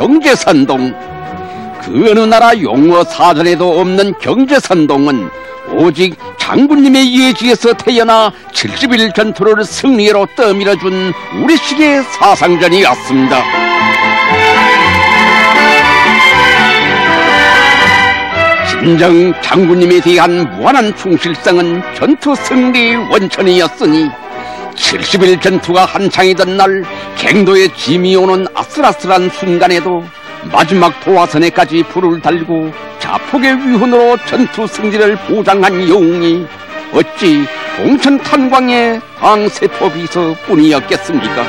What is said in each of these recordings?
경제선동. 그 어느 나라 용어 사전에도 없는 경제선동은 오직 장군님의 예지에서 태어나 70일 전투를 승리로 떠밀어준 우리식의 사상전이었습니다. 진정 장군님에 대한 무한한 충실성은 전투 승리의 원천이었으니 70일 전투가 한창이던 날 갱도에 짐이 오는 아슬아슬한 순간에도 마지막 도화선에까지 불을 달고 자폭의 위훈으로 전투 승리를 보장한 영웅이 어찌 봉천 탄광의 당세포 비서뿐이었겠습니까?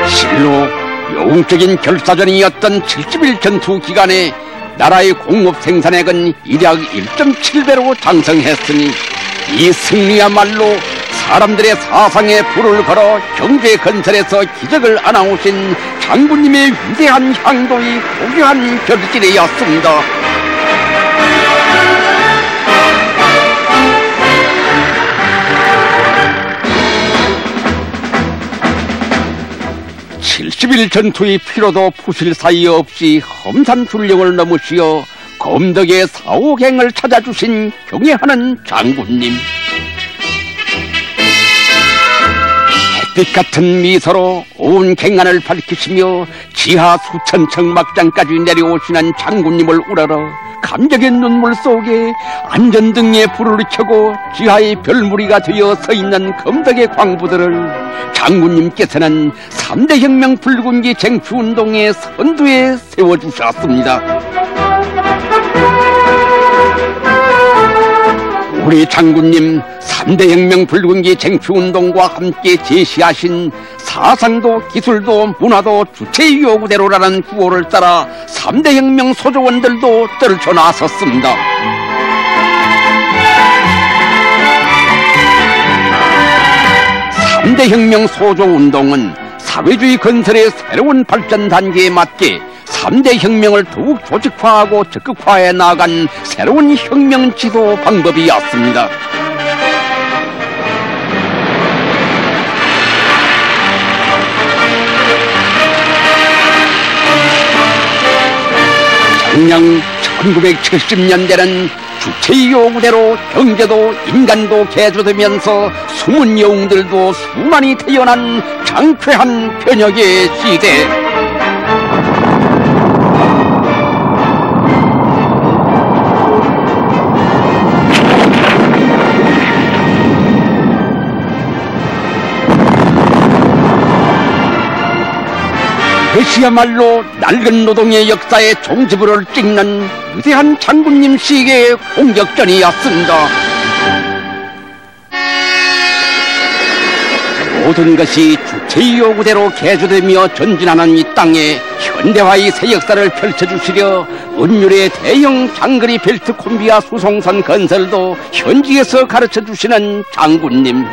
실로 영웅적인 결사전이었던 70일 전투 기간에 나라의 공업 생산액은 일약 1.7배로 장성했으니 이 승리야말로 사람들의 사상에 불을 걸어 경제 건설에서 기적을 안아오신 장군님의 위대한 향도의 고귀한 결실이었습니다. (70일) 전투의 피로도 푸실 사이 없이 험산 출령을 넘으시어 검덕의 사오갱을 찾아주신 경애하는 장군님. 햇빛 같은 미소로 온 갱안을 밝히시며 지하 수천 척막장까지 내려오시는 장군님을 우러러 감격의 눈물 속에 안전등에 불을 켜고 지하의 별무리가 되어 서 있는 검덕의 광부들을 장군님께서는 3대 혁명 붉은기 쟁취운동의 선두에 세워주셨습니다. 우리 장군님 3대 혁명 붉은기 쟁취운동과 함께 제시하신 사상도 기술도 문화도 주체의 요구대로라는 구호를 따라 3대 혁명 소조원들도 떨쳐 나섰습니다. (3대 혁명 소조운동은) 사회주의 건설의 새로운 발전 단계에 맞게 3대 혁명을 더욱 조직화하고 적극화해 나간 새로운 혁명 지도 방법이었습니다. 정녕 1970년대는 주체의 요구대로 경제도 인간도 개조되면서 숨은 영웅들도 수많이 태어난 장쾌한 변혁의 시대. 그것이야말로 낡은 노동의 역사의 종지부를 찍는 위대한 장군님 시기의 공격전이었습니다. 모든 것이 주체의 요구대로 개조되며 전진하는 이 땅에 현대화의 새 역사를 펼쳐주시려 은율의 대형 장거리 벨트 콤비와 수송선 건설도 현지에서 가르쳐주시는 장군님.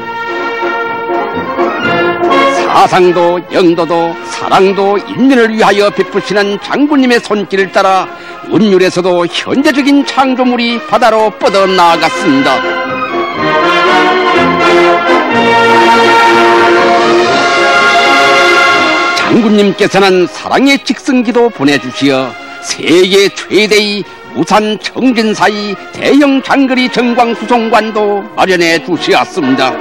사상도 영도도 사랑도 인민을 위하여 베푸시는 장군님의 손길을 따라 은율에서도 현대적인 창조물이 바다로 뻗어나갔습니다. 장군님께서는 사랑의 직승기도 보내주시어 세계 최대의 무산 청진사의 대형 장거리 정광수송관도 마련해 주시었습니다.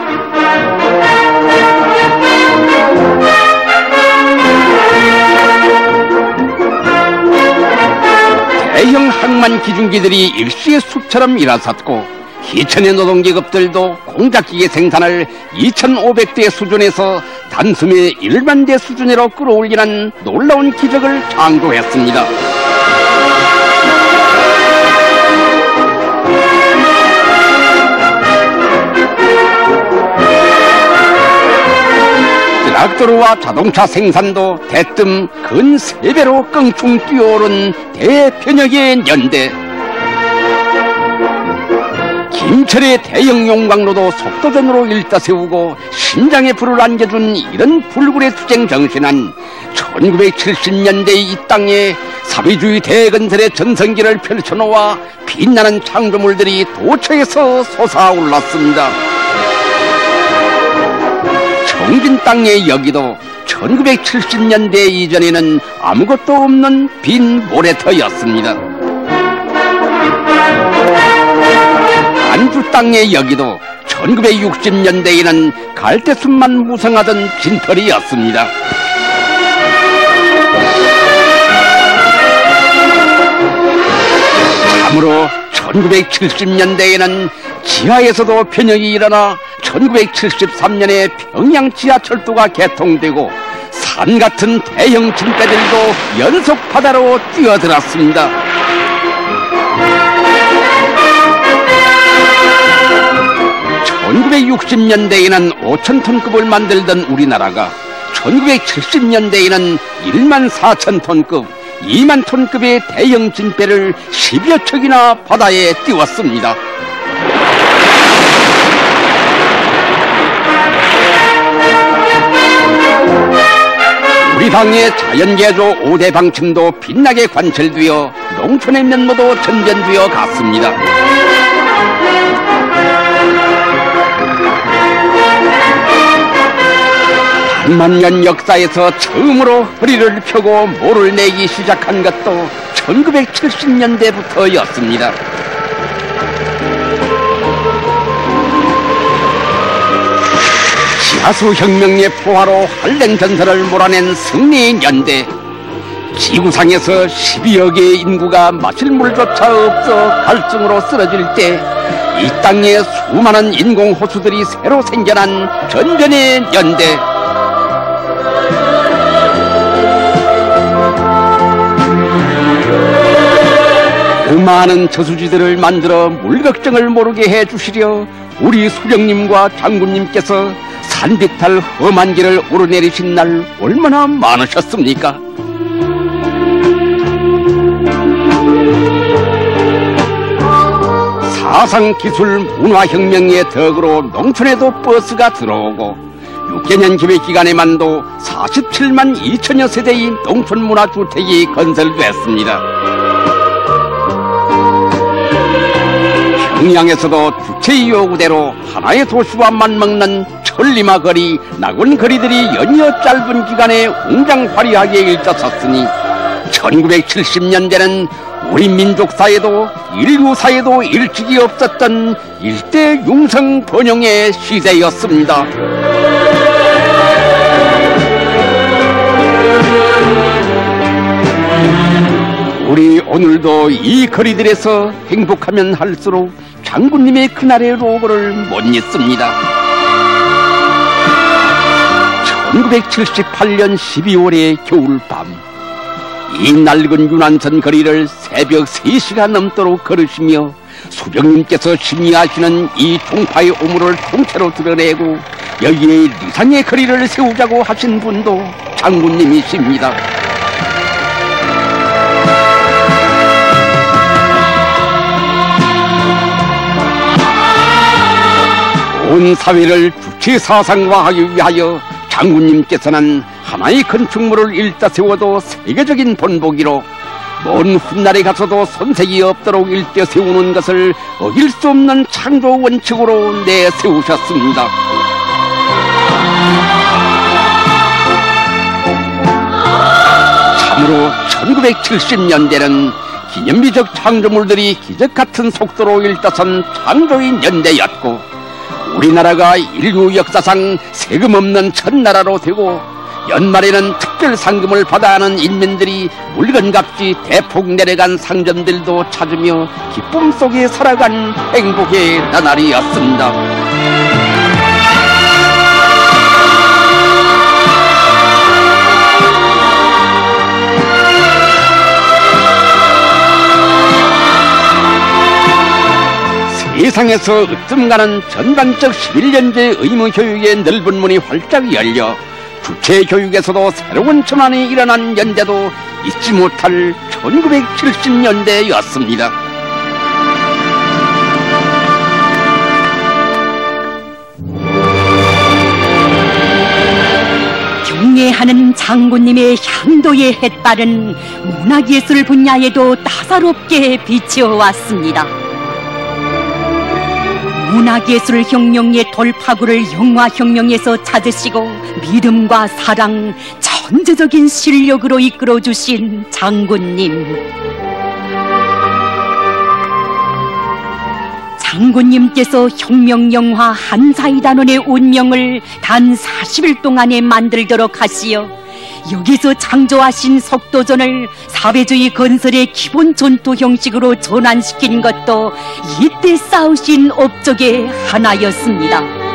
대형 항만 기중기들이 일시의 숲처럼 일어섰고 희천의 노동계급들도 공작기계 생산을 2,500대 수준에서 단숨에 1만 대 수준으로 끌어올리는 놀라운 기적을 창조했습니다. 트랙터와 자동차 생산도 대뜸 근 3배로 껑충 뛰어오른 대변혁의 연대. 김철의 대형 용광로도 속도전으로 일떠세우고 심장에 불을 안겨준 이런 불굴의 투쟁 정신은 1970년대 이 땅에 사회주의 대건설의 전성기를 펼쳐놓아 빛나는 창조물들이 도처에서 솟아올랐습니다. 텅빈 땅의 여기도 1970년대 이전에는 아무것도 없는 빈 모래터였습니다. 안주 땅의 여기도 1960년대에는 갈대숲만 무성하던 빈털이었습니다. 참으로 1970년대에는 지하에서도 변형이 일어나 1973년에 평양 지하철도가 개통되고 산 같은 대형 진대들도 연속 바다로 뛰어들었습니다. 1960년대에는 5,000톤급을 만들던 우리나라가 1970년대에는 14,000톤급, 20,000톤급의 대형 진배를 10여 척이나 바다에 띄웠습니다. 우리 당의 자연개조 5대 방침도 빛나게 관철되어 농촌의 면모도 전전되어 갔습니다. 반만년 역사에서 처음으로 허리를 펴고 모를 내기 시작한 것도 1970년대부터였습니다. 지하수 혁명의 포화로 한랭 전설을 몰아낸 승리의 연대. 지구상에서 12여 개의 인구가 마실 물조차 없어 갈증으로 쓰러질 때 이 땅에 수많은 인공 호수들이 새로 생겨난 전전의 연대. 그 많은 저수지들을 만들어 물 걱정을 모르게 해주시려 우리 수령님과 장군님께서 산비탈 험한 길을 오르내리신 날 얼마나 많으셨습니까? 사상기술 문화혁명의 덕으로 농촌에도 버스가 들어오고 6개년 기획기간에만도 47만 2천여 세대의 농촌문화주택이 건설됐습니다. 평양에서도 주체의 요구대로 하나의 도시와 맞먹는 천리마 거리, 낙원 거리들이 연이어 짧은 기간에 웅장 화려하게 일어섰으니 1970년대는 우리 민족사에도 인류사에도 일찍이 없었던 일대 융성 번영의 시대였습니다. 우리 오늘도 이 거리들에서 행복하면 할수록 장군님의 그날의 로고를 못 잊습니다. 1978년 12월의 겨울밤, 이 낡은 윤안선 거리를 새벽 3시가 넘도록 걸으시며 수령님께서 심의하시는 이 동파의 오물을 통째로 드러내고 여기에 리상의 거리를 세우자고 하신 분도 장군님이십니다. 온 사회를 주체 사상화하기 위하여 장군님께서는 하나의 건축물을 일다 세워도 세계적인 본보기로 먼 훗날에 가서도 손색이 없도록 일대 세우는 것을 어길 수 없는 창조 원칙으로 내세우셨습니다. 참으로 1970년대는 기념비적 창조물들이 기적같은 속도로 일다선 창조의 연대였고 우리나라가 인류 역사상 세금 없는 첫나라로 되고 연말에는 특별 상금을 받아 하는 인민들이 물건값이 대폭 내려간 상점들도 찾으며 기쁨 속에 살아간 행복의 나날이었습니다. 세상에서 으뜸가는 전반적 11년제 의무교육의 넓은 문이 활짝 열려 주체교육에서도 새로운 전환이 일어난 연대도 잊지 못할 1970년대였습니다. 경애하는 장군님의 향도의 햇발은 문화예술 분야에도 따사롭게 비치어왔습니다. 문학예술 혁명의 돌파구를 영화혁명에서 찾으시고 믿음과 사랑, 천재적인 실력으로 이끌어주신 장군님. 장군님께서 혁명영화 한사이단원의 운명을 단 40일 동안에 만들도록 하시어 여기서 창조하신 석도전을 사회주의 건설의 기본 전투 형식으로 전환시킨 것도 이때 싸우신 업적의 하나였습니다.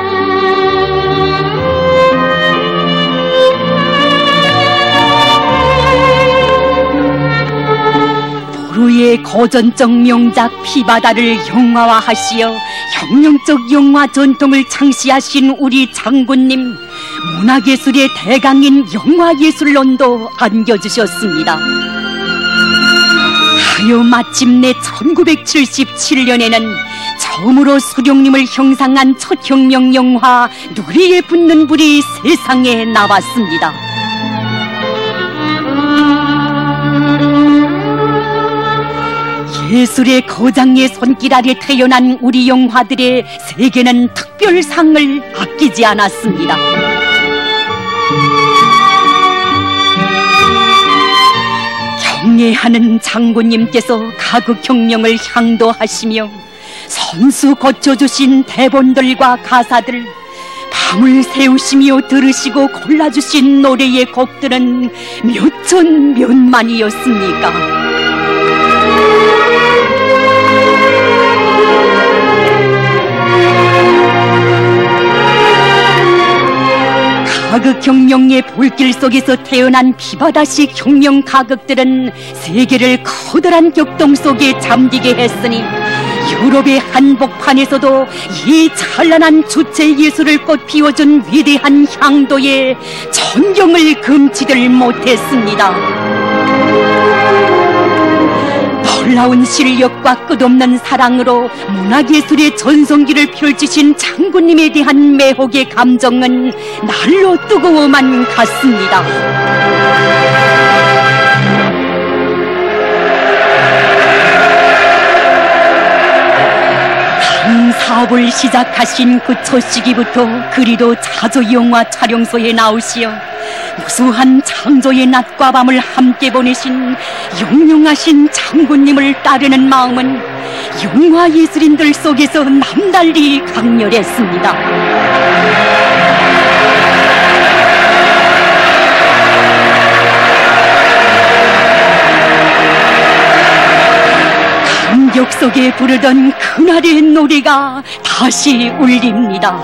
도루의 고전적 명작 피바다를 영화화하시어 혁명적 영화 전통을 창시하신 우리 장군님, 문화예술의 대강인 영화예술론도 안겨주셨습니다. 하여 마침내 1977년에는 처음으로 수령님을 형상한 첫 혁명 영화 누리에 붙는 불이 세상에 나왔습니다. 예술의 거장의 손길 아래 태어난 우리 영화들의 세계는 특별상을 아끼지 않았습니다. 경애하는 장군님께서 가극혁명을 향도하시며 선수 거쳐주신 대본들과 가사들, 밤을 새우시며 들으시고 골라주신 노래의 곡들은 몇천 몇만이었습니까? 가극혁명의 볼길 속에서 태어난 피바다식 혁명 가극들은 세계를 커다란 격동 속에 잠기게 했으니 유럽의 한복판에서도 이 찬란한 주체 예술을 꽃 피워준 위대한 향도에 존경을 금치들 못했습니다. 놀라운 실력과 끝없는 사랑으로 문학예술의 전성기를 펼치신 장군님에 대한 매혹의 감정은 날로 뜨거워만 갔습니다. 사업을 시작하신 그 첫 시기부터 그리도 자주 영화 촬영소에 나오시어 무수한 창조의 낮과 밤을 함께 보내신 영영하신 장군님을 따르는 마음은 영화 예술인들 속에서 남달리 강렬했습니다. 감격 속에 부르던 그날의 노래가 다시 울립니다.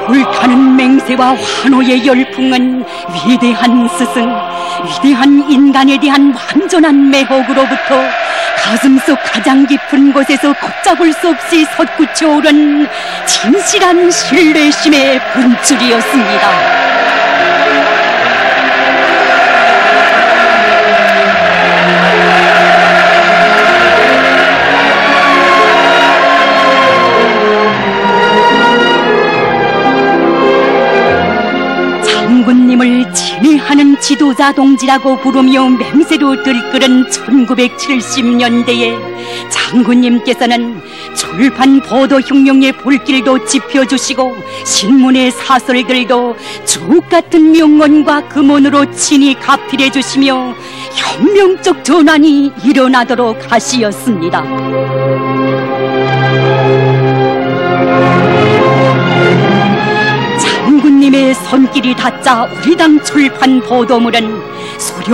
불타는 맹세와 환호의 열풍은 위대한 스승, 위대한 인간에 대한 완전한 매혹으로부터 가슴속 가장 깊은 곳에서 걷잡을 수 없이 솟구쳐 오른 진실한 신뢰심의 분출이었습니다. 장군님을 진해하는 지도자 동지라고 부르며 맹세로 들끓은 1970년대에 장군님께서는 출판 보도혁명의 불길도 지펴주시고 신문의 사설들도 주옥같은 명언과 금언으로 친히 가필해 주시며 혁명적 전환이 일어나도록 하시었습니다. 장군님의 손길이 닿자 우리 당 출판 보도물은 소령